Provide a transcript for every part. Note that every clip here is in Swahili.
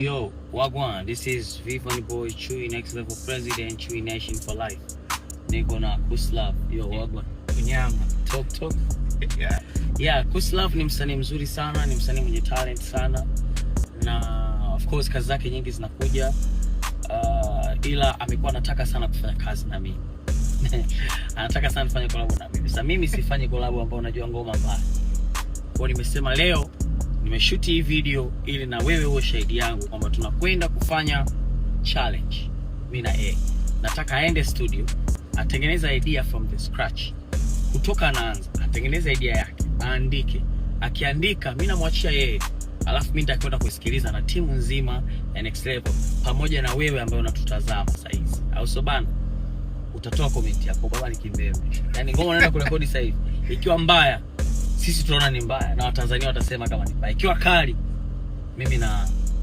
Yo, Wagwan, this is Vivon Boy, Chui Next Level President, Chui Nation for Life. Niko na Kuslav. Yo, Wagwan. Kunyama. Talk. Yeah, Kuslav ni msanii mzuri sana, ni msanii mwenye talent sana. Na of course kazi zake nyingi zinakuja. Ila amekuwa anataka sana kufanya kazi na mimi. Anataka sana kufanya collab na mimi. Sasa mimi sifanyi collab ambao unajua ngoma mbaya. Kwa nimesema leo nimeshoot hii video ili na wewe uwe shahidi yangu kwamba tunakwenda kufanya challenge. Mimi na yeye. Nataka aende studio, atengeneza idea from the scratch. Kutoka anaanza, atengeneza idea yake, aandike. Akiandika, mimi namwachia yeye. Alafu mimi nitakwenda kusikiliza na timu nzima ya Next Level pamoja na wewe ambaye unatutazama sasa hivi. Au so bana, utatoa comment yako baba ni kimbembe. Yaani ngoma unaenda kurekodi sasa hivi. Ikiwa mbaya, sisi tunaona ni mbaya na Watanzania watasema kama ni mbaya. Ikiwa kali, mimi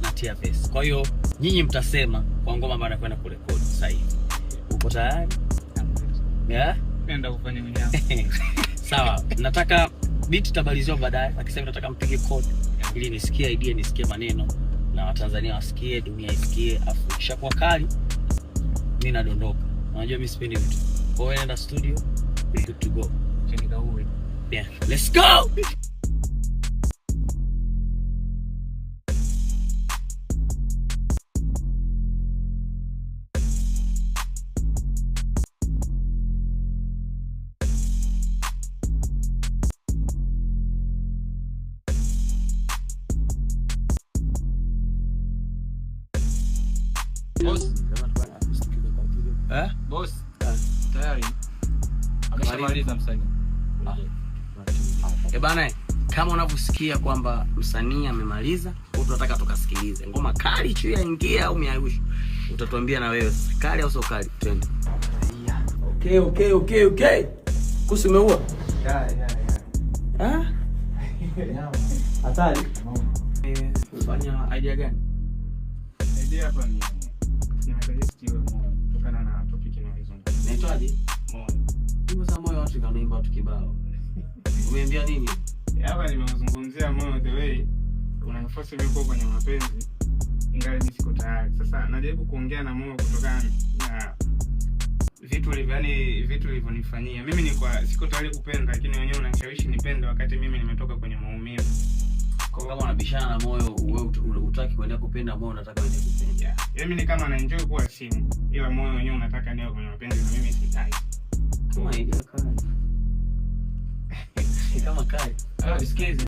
natia face. Kwa hiyo nyinyi mtasema kwa ngoma ambayo nakwenda kurekodi sasa hivi. Uko tayari? Yeah? Nenda kufanya mnyama. Sawa. Nataka beat tabaliziwa baadaye. Lakini nataka mpige code ili nisikie idea, nisikie maneno na Watanzania wasikie, dunia isikie. Afu kishakuwa kali, mimi nadondoka. Unajua mimi sipendi vitu. Kwa hiyo nenda studio, we good to go. Chenga uwe. Yeah, let's go! Boss. Boss. Tayari. Ameshamaliza msanii. Bana, kama unavyosikia kwamba msanii amemaliza, tunataka tukasikilize. Ngoma kali tu yaingia au miayusho. Utatuambia na wewe sasa kali au sio kali? Twende. Okay. Kusi umeua? Yeah. Hatari. Fanya idea gani? Idea hapa ni nimetajisti iwe moyo kutokana na topic inayozungumzia. Naitwaje? Moyo. Hiyo za moyo watu kanaimba watu kibao. Umeambia nini? Hapa nimezungumzia moyo the way unaniforce mimi kuwa kwenye mapenzi ingawa mimi siko tayari. Sasa najaribu kuongea na moyo kutokana na vitu ulivyonifanyia. Mimi siko tayari kupenda, lakini wenyewe unanishawishi nipende wakati mimi nimetoka kwenye maumivu. Kwa kama unabishana na moyo, wewe utaki kuendelea kupenda, moyo unataka uendelee kupenda. Yeah. Mimi ni kama na enjoy kuwa single, ila moyo wenyewe unataka niwe kwenye mapenzi na mimi sitaki. Kama idea kali. Kama kali. Sikiza.